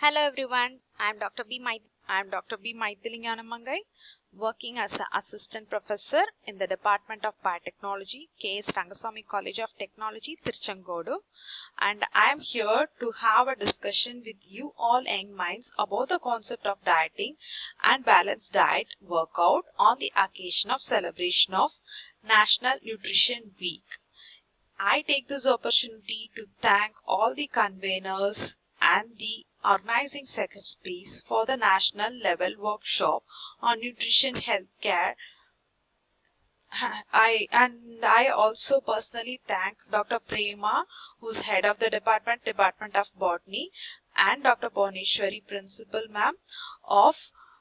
Hello everyone, I am Dr. Mythili, working as an assistant professor in the Department of Biotechnology, K.S. Rangasamy College of Technology, Tiruchengodu, and I am here to have a discussion with you all young minds about the concept of dieting and balanced diet workout on the occasion of celebration of National Nutrition Week. I take this opportunity to thank all the conveners and the organizing secretaries for the national level workshop on nutrition healthcare. I also personally thank Dr. Prema, who's head of the Department of Botany, and Dr. Boneshwari, principal ma'am of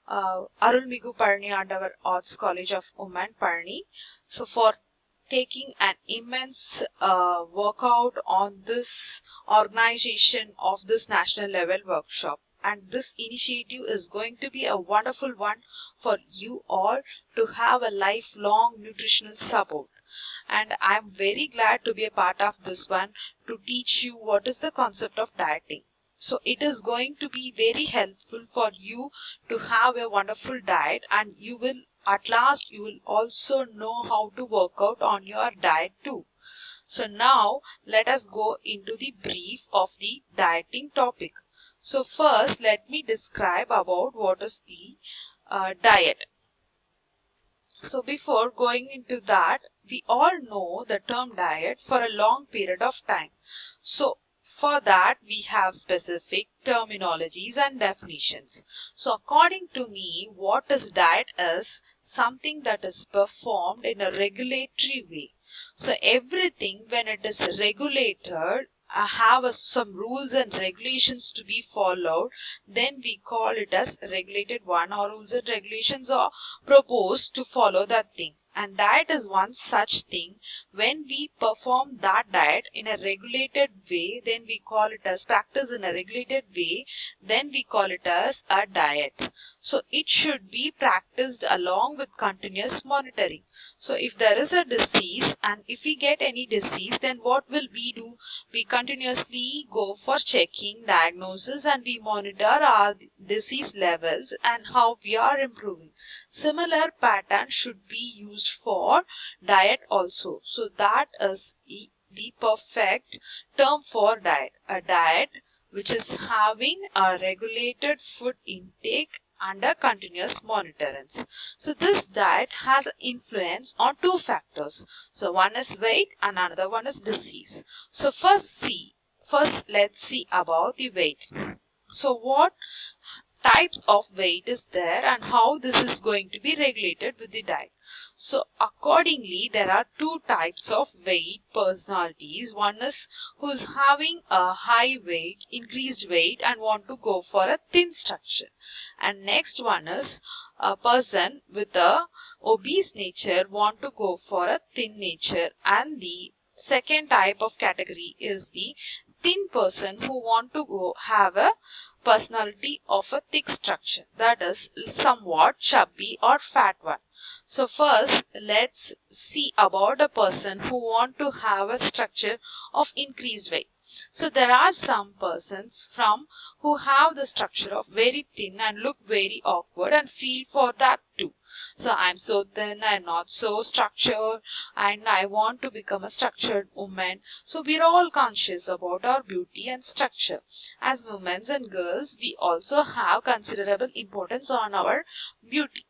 Arulmigu Parni Andawar Arts College of Women Parni. So for taking an immense workout on this organization of this national level workshop, and this initiative is going to be a wonderful one for you all to have a lifelong nutritional support. And I'm very glad to be a part of this one to teach you what is the concept of dieting. So it is going to be very helpful for you to have a wonderful diet, and you will at last you will also know how to work out on your diet too. So now let us go into the brief of the dieting topic. So first let me describe about what is the diet. So before going into that, we all know the term diet for a long period of time. So for that, we have specific terminologies and definitions. So according to me, what is diet is something that is performed in a regulatory way. So everything when it is regulated have some rules and regulations to be followed, then we call it as regulated one, or rules and regulations are proposed to follow that thing. And diet is one such thing. When we perform that diet in a regulated way, then we call it as practice in a regulated way, then we call it as a diet. So it should be practiced along with continuous monitoring. So if there is a disease, and if we get any disease, then what will we do? We continuously go for checking, diagnosis, and we monitor our disease levels and how we are improving. Similar pattern should be used for diet also. So that is the perfect term for diet. A diet which is having a regulated food intake under continuous monitoring. So this diet has influence on two factors. So one is weight and another one is disease. So first let's see about the weight. So what types of weight is there and how this is going to be regulated with the diet. So accordingly, there are two types of weight personalities. One is who is having a high weight, increased weight, and want to go for a thin structure. And next one is a person with a obese nature want to go for a thin nature. And the second type of category is the thin person who want to go have a personality of a thick structure, that is somewhat chubby or fat one. So first let's see about a person who want to have a structure of increased weight. So there are some persons from who have the structure of very thin and look very awkward and feel for that too. So I'm so thin, I'm not so structured, and I want to become a structured woman. So we're all conscious about our beauty and structure. As women and girls, we also have considerable importance on our beauty.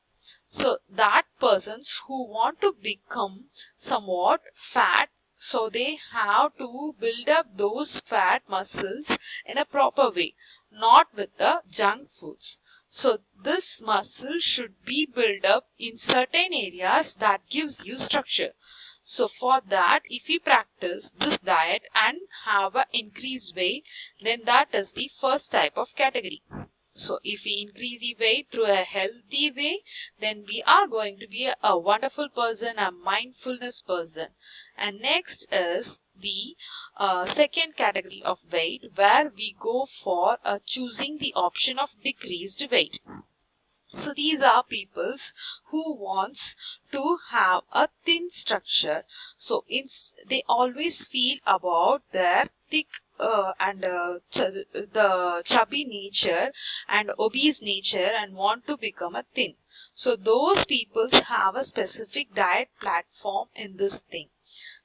So that persons who want to become somewhat fat, so they have to build up those fat muscles in a proper way, not with the junk foods. So this muscle should be built up in certain areas that gives you structure. So for that, if we practice this diet and have an increased weight, then that is the first type of category. So if we increase the weight through a healthy way, then we are going to be a wonderful person, a mindfulness person. And next is the second category of weight, where we go for choosing the option of decreased weight. So these are peoples who wants to have a thin structure. So they always feel about their thick the chubby nature and obese nature and want to become a thin. So those peoples have a specific diet platform in this thing.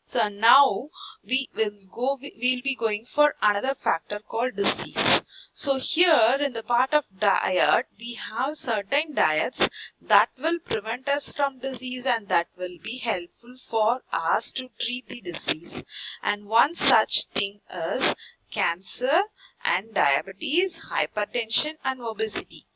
So now we'll be going for another factor called disease. So here in the part of diet, we have certain diets that will prevent us from disease and that will be helpful for us to treat the disease. And one such thing is cancer and diabetes, hypertension and obesity.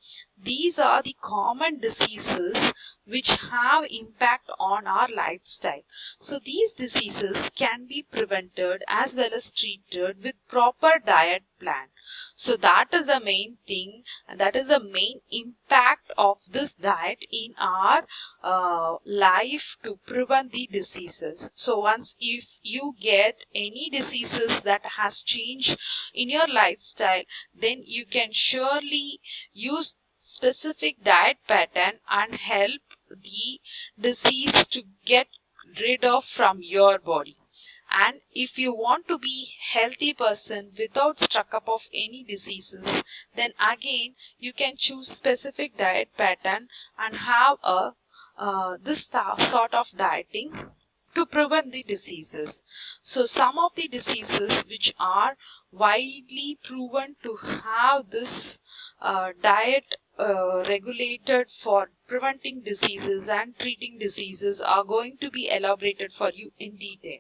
These are the common diseases which have impact on our lifestyle. So these diseases can be prevented as well as treated with proper diet plan. So that is the main thing, and that is the main impact of this diet in our life to prevent the diseases. So once if you get any diseases that has changed in your lifestyle, then you can surely use specific diet pattern and help the disease to get rid of from your body. And if you want to be healthy person without struck up of any diseases, then again you can choose specific diet pattern and have a sort of dieting to prevent the diseases. So some of the diseases which are widely proven to have this diet regulated for preventing diseases and treating diseases are going to be elaborated for you in detail.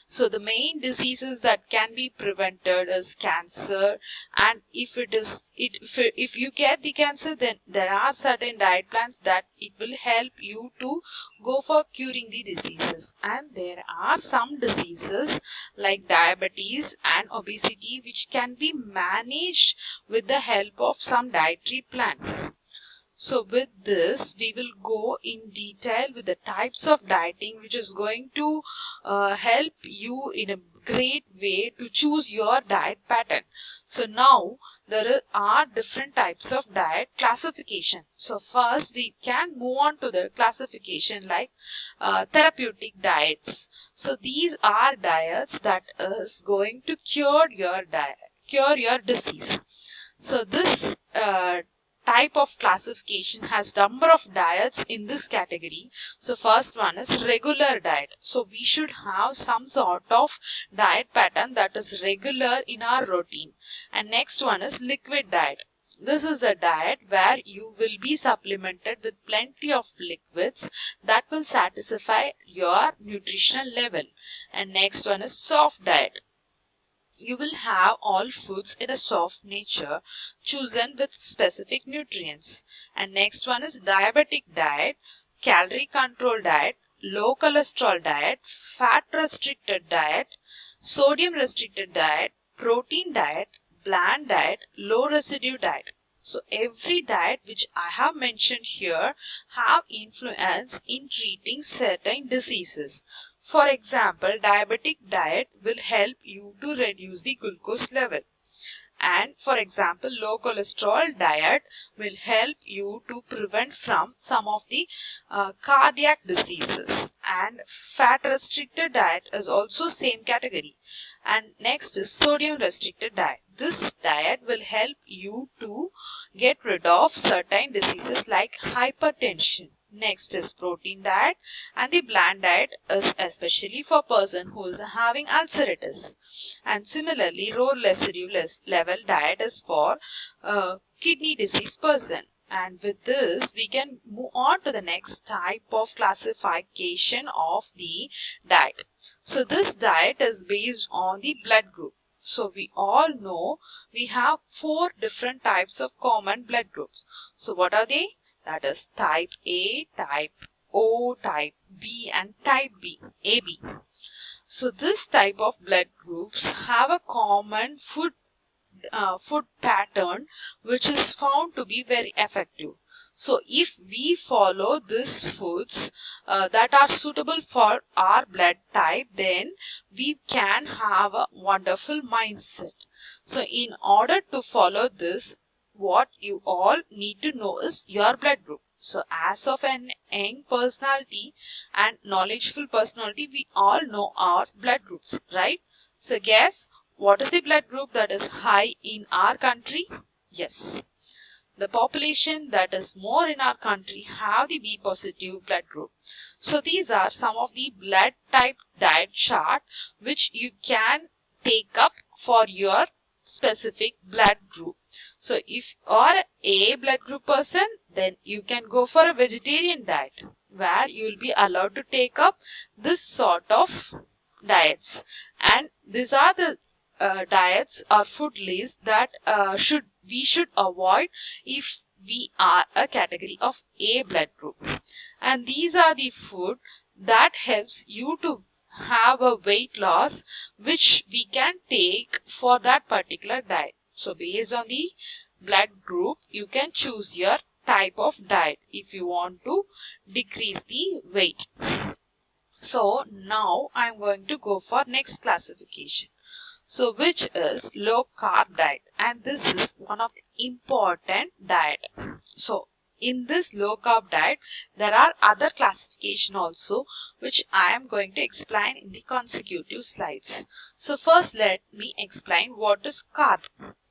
So the main diseases that can be prevented is cancer, and if you get the cancer, then there are certain diet plans that it will help you to go for curing the diseases. And there are some diseases like diabetes and obesity which can be managed with the help of some dietary plan. So with this, we will go in detail with the types of dieting which is going to help you in a great way to choose your diet pattern. So now there are different types of diet classification. So first we can move on to the classification like therapeutic diets. So these are diets that is going to cure your disease. So this type of classification has number of diets in this category. So first one is regular diet. So we should have some sort of diet pattern that is regular in our routine. And next one is liquid diet. This is a diet where you will be supplemented with plenty of liquids that will satisfy your nutritional level. And next one is soft diet. You will have all foods in a soft nature chosen with specific nutrients. And next one is diabetic diet, calorie control diet, low cholesterol diet, fat restricted diet, sodium restricted diet, protein diet, bland diet, low residue diet. So every diet which I have mentioned here have influence in treating certain diseases. For example, diabetic diet will help you to reduce the glucose level. And for example, low cholesterol diet will help you to prevent from some of the cardiac diseases. And fat restricted diet is also same category. And next is sodium restricted diet. This diet will help you to get rid of certain diseases like hypertension. Next is protein diet, and the bland diet is especially for person who is having ulcerative. And similarly, low residue level diet is for kidney disease person. And with this, we can move on to the next type of classification of the diet. So this diet is based on the blood group. So we all know we have 4 different types of common blood groups. So what are they? That is type A, type O, type B and type B, AB. So this type of blood groups have a common food pattern which is found to be very effective. So if we follow these foods that are suitable for our blood type, then we can have a wonderful mindset. So in order to follow this, what you all need to know is your blood group. So as of an young personality and knowledgeable personality, we all know our blood groups, right? So guess what is the blood group that is high in our country? Yes. The population that is more in our country have the B positive blood group. So these are some of the blood type diet chart which you can take up for your specific blood group. So if you are A blood group person, then you can go for a vegetarian diet where you will be allowed to take up this sort of diets. And these are the diets or food lists that we should avoid if we are a category of A blood group. And these are the food that helps you to have a weight loss which we can take for that particular diet. So based on the blood group, you can choose your type of diet if you want to decrease the weight. So now I'm going to go for next classification. So which is low carb diet, and this is one of the important diet. So in this low carb diet there are other classification also which I am going to explain in the consecutive slides. So first let me explain what is carb.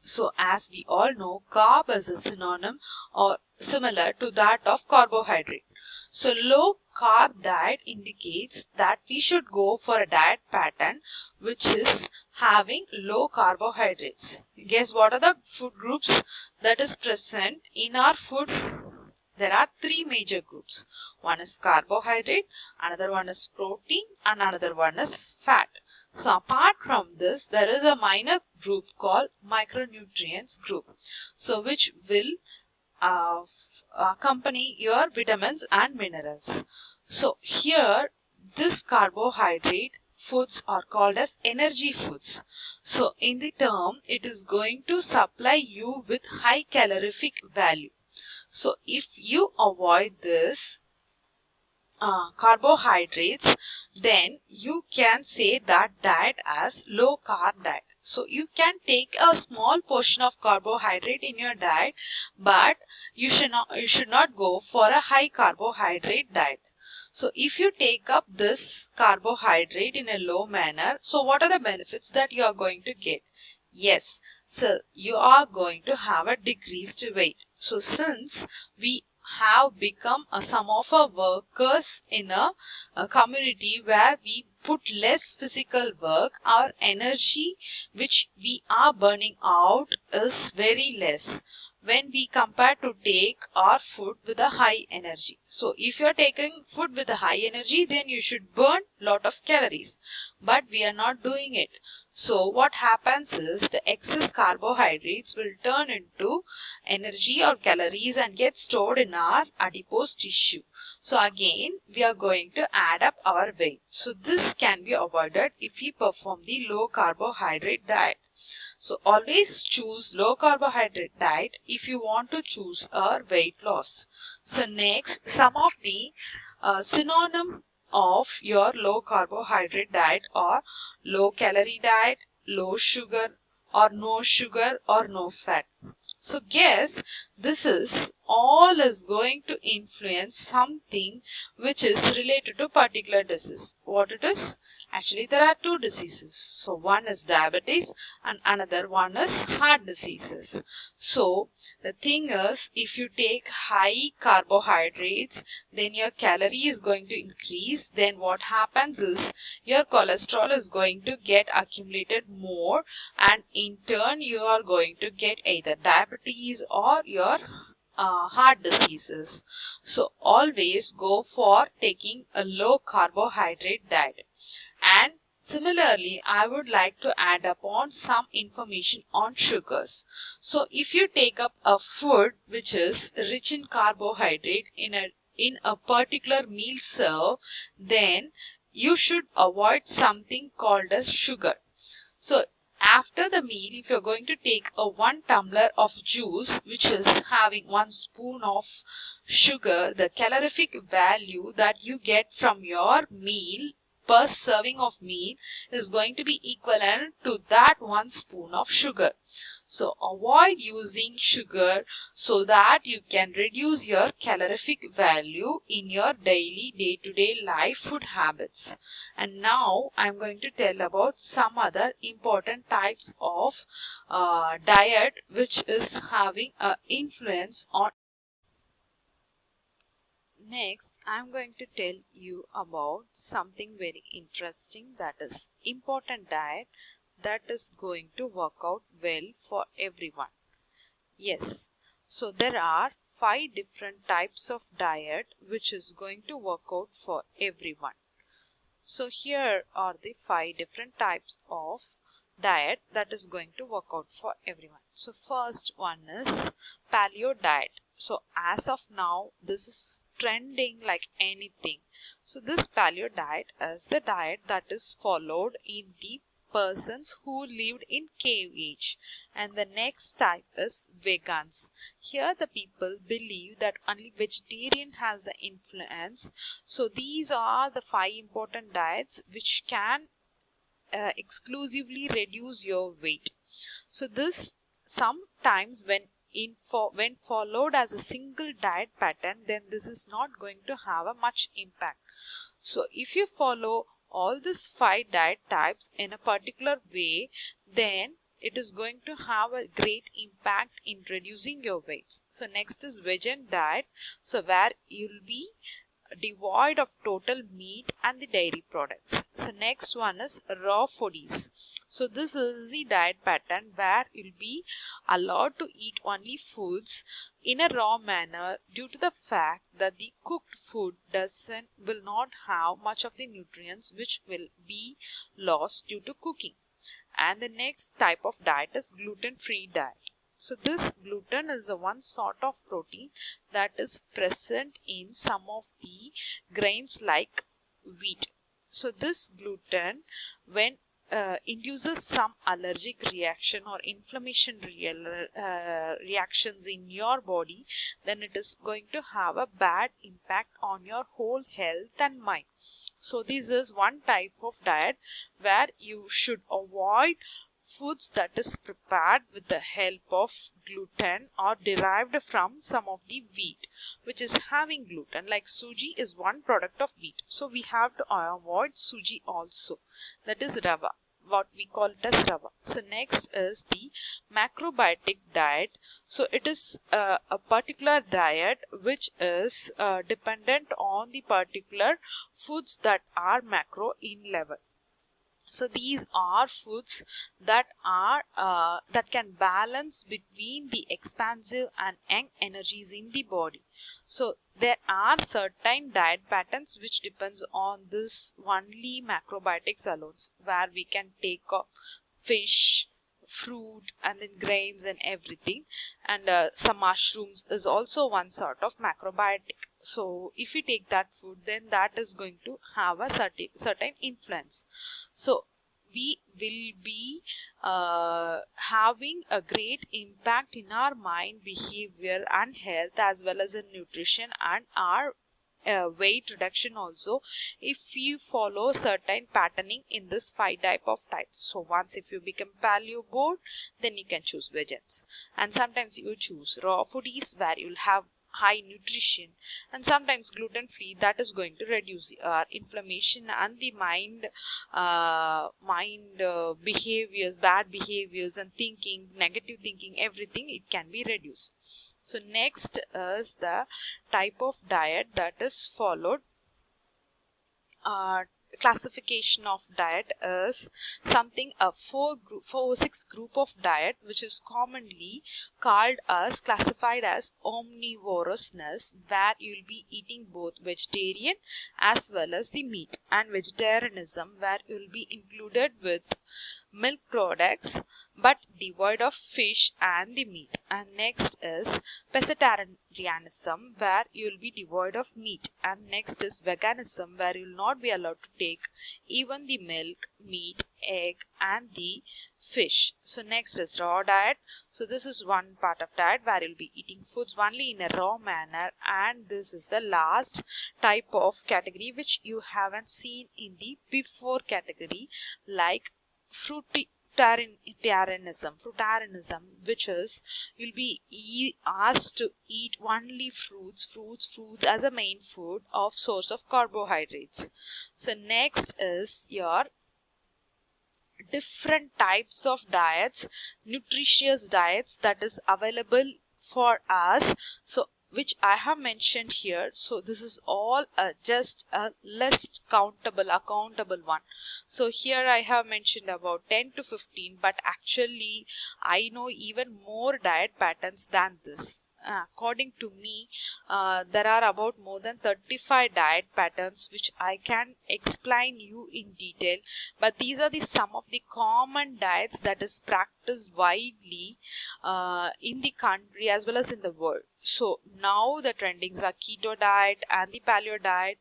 So as we all know, carb is a synonym or similar to that of carbohydrate. So low carb diet indicates that we should go for a diet pattern which is having low carbohydrates. Guess what are the food groups that is present in our food? There are three major groups. One is carbohydrate, another one is protein, and another one is fat. So apart from this, there is a minor group called micronutrients group. So which will accompany your vitamins and minerals. So here this carbohydrate foods are called as energy foods. So in the term it is going to supply you with high calorific value. So if you avoid this carbohydrates, then you can say that diet as low carb diet. So you can take a small portion of carbohydrate in your diet, but you should not go for a high carbohydrate diet. So if you take up this carbohydrate in a low manner, so what are the benefits that you are going to get? Yes, so you are going to have a decreased weight. So since we have become some of our workers in a community where we put less physical work, our energy which we are burning out is very less when we compare to take our food with a high energy. So if you are taking food with a high energy, then you should burn lot of calories, but we are not doing it. So what happens is the excess carbohydrates will turn into energy or calories and get stored in our adipose tissue. So again we are going to add up our weight. So this can be avoided if we perform the low carbohydrate diet. So always choose low carbohydrate diet if you want to choose a weight loss. So next, some of the synonym of your low carbohydrate diet are low calorie diet, low sugar, or no fat. So guess this is all is going to influence something which is related to particular disease. What it is? Actually there are two diseases. So one is diabetes and another one is heart diseases. So the thing is, if you take high carbohydrates, then your calorie is going to increase. Then what happens is your cholesterol is going to get accumulated more, and in turn you are going to get either diabetes or your heart diseases. So always go for taking a low carbohydrate diet. And similarly, I would like to add upon some information on sugars. So if you take up a food which is rich in carbohydrate in a particular meal serve, then you should avoid something called as sugar. So after the meal, if you're going to take a 1 tumbler of juice which is having 1 spoon of sugar, the calorific value that you get from your meal per serving of meal is going to be equivalent to that 1 spoon of sugar. So avoid using sugar so that you can reduce your calorific value in your daily day-to-day life food habits. And now I'm going to tell about some other important types of diet which is having an influence on. Next, I'm going to tell you about something very interesting, that is important diet that is going to work out well for everyone. Yes, so there are 5 different types of diet which is going to work out for everyone. So here are the 5 different types of diet that is going to work out for everyone. So first one is paleo diet. So as of now, this is trending like anything. So this paleo diet is the diet that is followed in the persons who lived in cave age. And the next type is vegans. Here the people believe that only vegetarian has the influence. So these are the 5 important diets which can exclusively reduce your weight. So this sometimes when followed as a single diet pattern, then this is not going to have a much impact. So if you follow all these 5 diet types in a particular way, then it is going to have a great impact in reducing your weight. So next is vegan diet. So where you'll be devoid of total meat and the dairy products. So next one is raw foodies. So this is the diet pattern where you'll be allowed to eat only foods in a raw manner due to the fact that the cooked food will not have much of the nutrients which will be lost due to cooking. And the next type of diet is gluten-free diet. So this gluten is the one sort of protein that is present in some of the grains like wheat. So this gluten, when induces some allergic reaction or inflammation reactions in your body, then it is going to have a bad impact on your whole health and mind. So this is one type of diet where you should avoid foods that is prepared with the help of gluten or derived from some of the wheat which is having gluten, like suji is one product of wheat. So we have to avoid suji also, that is rava, what we call it as rava. So next is the macrobiotic diet. So it is a particular diet which is dependent on the particular foods that are macro in level. So these are foods that can balance between the expansive and young energies in the body. So there are certain diet patterns which depends on this only macrobiotics alone, where we can take fish, fruit, and then grains and everything, and some mushrooms is also one sort of macrobiotic. So if you take that food, then that is going to have a certain influence. So we will be having a great impact in our mind, behavior, and health, as well as in nutrition and our weight reduction also, if you follow certain patterning in this 5 type of types. So once if you become paleo board, then you can choose vegans, and sometimes you choose raw foodies where you'll have high nutrition, and sometimes gluten free, that is going to reduce inflammation and the mind behaviors, bad behaviors, and thinking, negative thinking, everything, it can be reduced. So next is the type of diet that is followed. Classification of diet is something a 4 6 group of diet which is commonly called as classified as omnivorousness, where you will be eating both vegetarian as well as the meat, and vegetarianism where you will be included with milk products but devoid of fish and the meat. And next is pescetarianism, where you will be devoid of meat. And next is veganism, where you will not be allowed to take even the milk, meat, egg, and the fish. So next is raw diet. So this is one part of diet where you'll be eating foods only in a raw manner, and this is the last type of category which you haven't seen in the before category, like fruitarianism, which is you'll be asked to eat only fruits as a main food of source of carbohydrates. So next is your different types of diets, nutritious diets that is available for us, so which I have mentioned here. So this is all just a list accountable one. So here I have mentioned about 10 to 15, but actually I know even more diet patterns than this. According to me, there are about more than 35 diet patterns which I can explain you in detail, but these are the some of the common diets that is practiced widely in the country as well as in the world. So now the trendings are keto diet and the paleo diet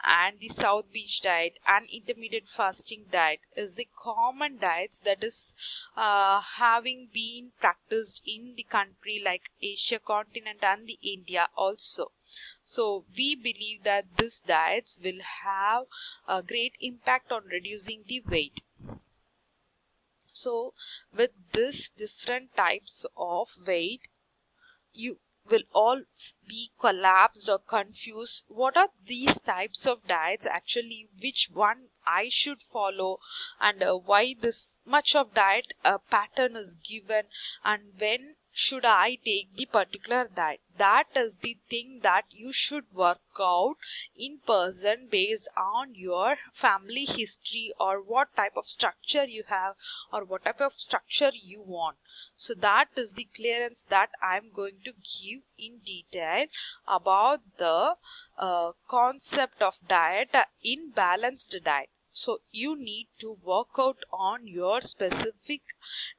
and the south beach diet and intermittent fasting diet is the common diets that is having been practiced in the country like Asia continent and the India also. So we believe that these diets will have a great impact on reducing the weight. So with this different types of weight, you will all be collapsed or confused. What are these types of diets actually? Which one I should follow, and why this much of diet pattern is given, and when should I take the particular diet? That is the thing that you should work out in person based on your family history or what type of structure you have or what type of structure you want. So that is the clearance that I'm going to give in detail about the concept of diet in balanced diet. So you need to work out on your specific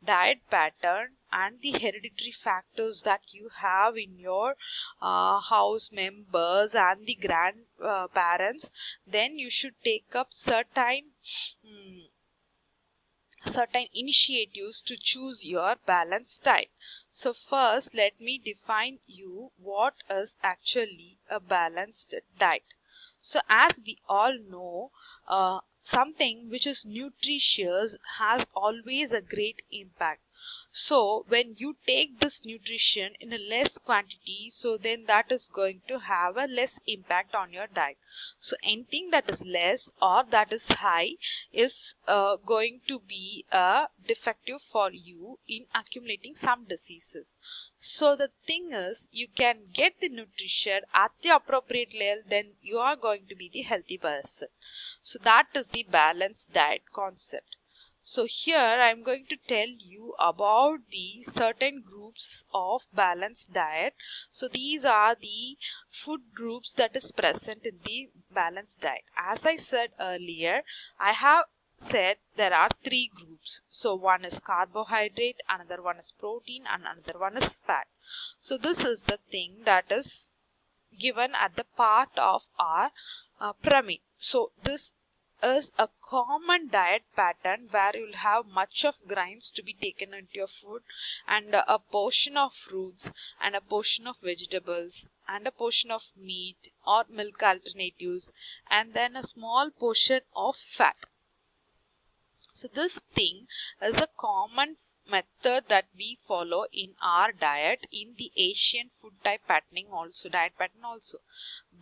diet pattern and the hereditary factors that you have in your house members and the grandparents. Then you should take up certain initiatives to choose your balanced diet. So first let me define you what is actually a balanced diet. So as we all know, something which is nutritious has always a great impact. So when you take this nutrition in a less quantity, so then that is going to have a less impact on your diet. So anything that is less or that is high is going to be defective for you in accumulating some diseases. So the thing is, you can get the nutrition at the appropriate level, then you are going to be the healthy person. So that is the balanced diet concept. So here I am going to tell you about the certain groups of balanced diet. So these are the food groups that is present in the balanced diet. As I said earlier, I have said there are three groups. So one is carbohydrate, another one is protein, and another one is fat. So this is the thing that is given at the part of our pyramid. So this is a common diet pattern where you'll have much of grains to be taken into your food, and a portion of fruits, and a portion of vegetables, and a portion of meat or milk alternatives, and then a small portion of fat. So this thing is a common method that we follow in our diet in the Asian food type diet pattern also.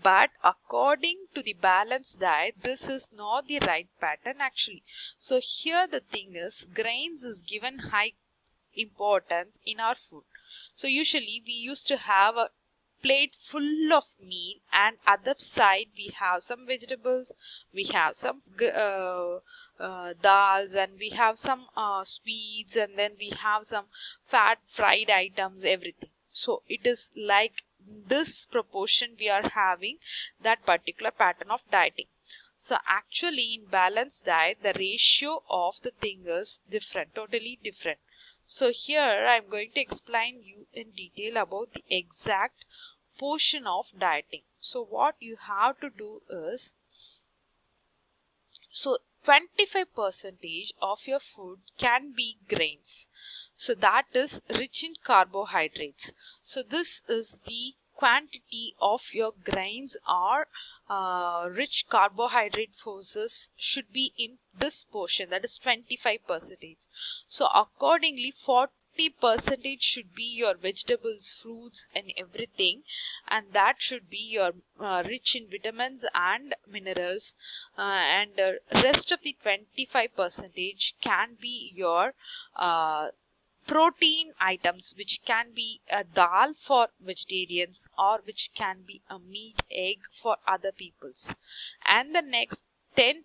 But according to the balanced diet, this is not the right pattern actually. So here the thing is, grains is given high importance in our food. So usually we used to have a plate full of meal, and other side we have some vegetables, we have some dals, and we have some sweets, and then we have some fat fried items, everything. So it is like this proportion we are having that particular pattern of dieting. So actually in balanced diet, the ratio of the thing is different, totally different. So here I am going to explain you in detail about the exact portion of dieting. So what you have to do is, so 25% of your food can be grains. So that is rich in carbohydrates. So this is the quantity of your grains or rich carbohydrate sources should be in this portion, that is 25%. So accordingly 40% should be your vegetables, fruits and everything, and that should be your rich in vitamins and minerals, and rest of the 25% can be your protein items, which can be a dal for vegetarians or which can be a meat, egg for other peoples. And the next 10%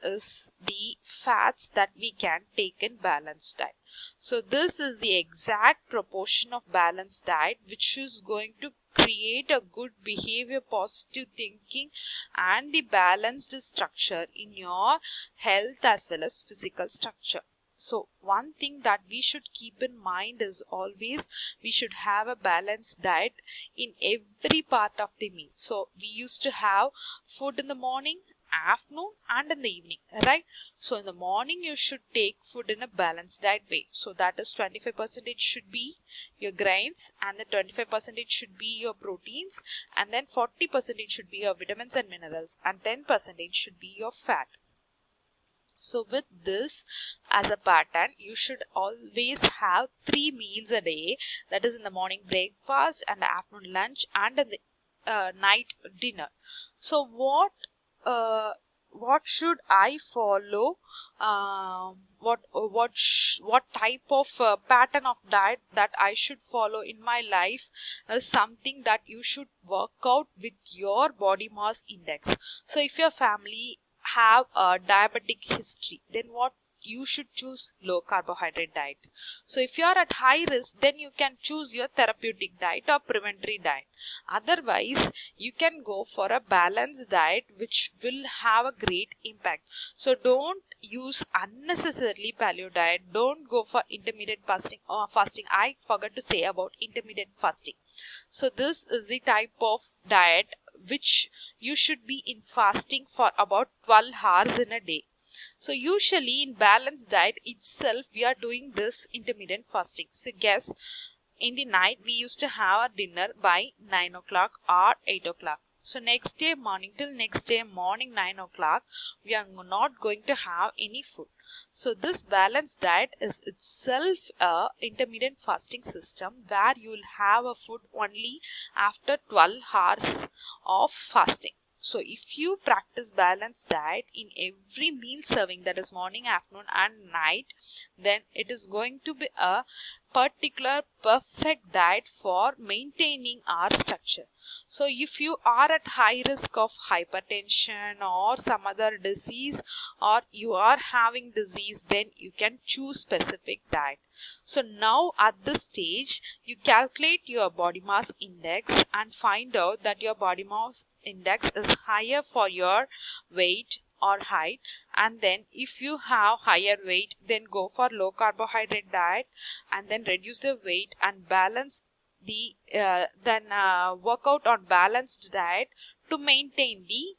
is the fats that we can take in balanced diet. So this is the exact proportion of balanced diet which is going to create a good behavior, positive thinking and the balanced structure in your health as well as physical structure. So one thing that we should keep in mind is always we should have a balanced diet in every part of the meal. So we used to have food in the morning, afternoon and in the evening, right? So in the morning you should take food in a balanced diet way. So that is 25% should be your grains, and then 25% should be your proteins, and then 40% should be your vitamins and minerals, and 10% should be your fat. So with this as a pattern, you should always have 3 meals a day, that is in the morning breakfast and afternoon lunch and in the night dinner. So what should I follow? What type of pattern of diet that I should follow in my life is something that you should work out with your body mass index. So if your family have a diabetic history, then what you should choose low carbohydrate diet. So if you are at high risk, then you can choose your therapeutic diet or preventary diet. Otherwise you can go for a balanced diet which will have a great impact. So don't use unnecessarily paleo diet, don't go for intermittent fasting. I forgot to say about intermittent fasting. So this is the type of diet which you should be in fasting for about 12 hours in a day. So usually in balanced diet itself we are doing this intermittent fasting. So guess in the night we used to have our dinner by 9 o'clock or 8 o'clock. So next day morning till next day morning 9 o'clock we are not going to have any food. So this balanced diet is itself a intermittent fasting system where you will have a food only after 12 hours of fasting. So if you practice balanced diet in every meal serving, that is morning, afternoon and night, then it is going to be a particular perfect diet for maintaining our structure. So if you are at high risk of hypertension or some other disease, or you are having disease, then you can choose specific diet. So now at this stage you calculate your body mass index and find out that your body mass index is higher for your weight or height, and then if you have higher weight, then go for low carbohydrate diet and then reduce the weight and balance the work out on balanced diet to maintain the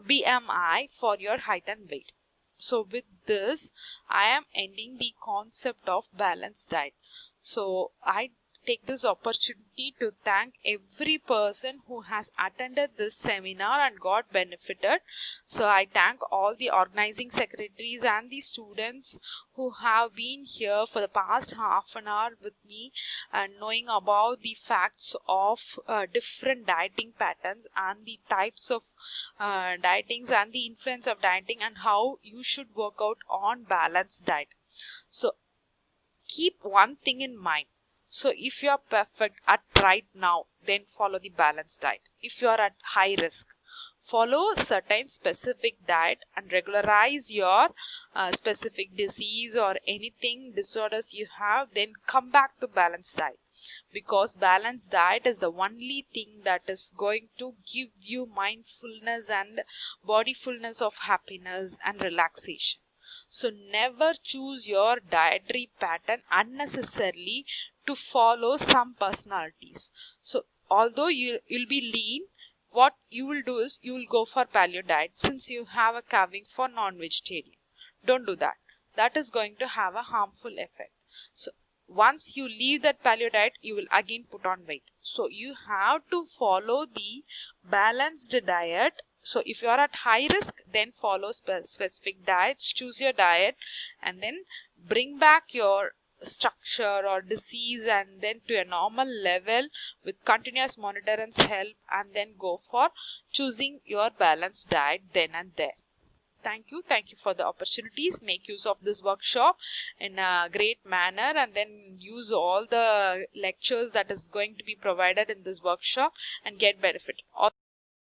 BMI for your height and weight. So with this I am ending the concept of balanced diet. So I take this opportunity to thank every person who has attended this seminar and got benefited. So I thank all the organizing secretaries and the students who have been here for the past half an hour with me and knowing about the facts of different dieting patterns and the types of dietings and the influence of dieting and how you should work out on balanced diet. So keep one thing in mind. So if you are perfect at right now, then follow the balanced diet. If you are at high risk, follow certain specific diet and regularize your specific disease or anything disorders you have, then come back to balanced diet, because balanced diet is the only thing that is going to give you mindfulness and body fullness of happiness and relaxation. So never choose your dietary pattern unnecessarily to follow some personalities. So although you'll be lean, what you will do is you will go for paleo diet since you have a craving for non-vegetarian. Don't do that. That is going to have a harmful effect. So once you leave that paleo diet, you will again put on weight. So you have to follow the balanced diet So if you are at high risk, then follow specific diets, choose your diet, and then bring back your structure or disease and then to a normal level with continuous monitorance help, and then go for choosing your balanced diet then and there. Thank you. Thank you for the opportunities. Make use of this workshop in a great manner, and then use all the lectures that is going to be provided in this workshop and get benefit.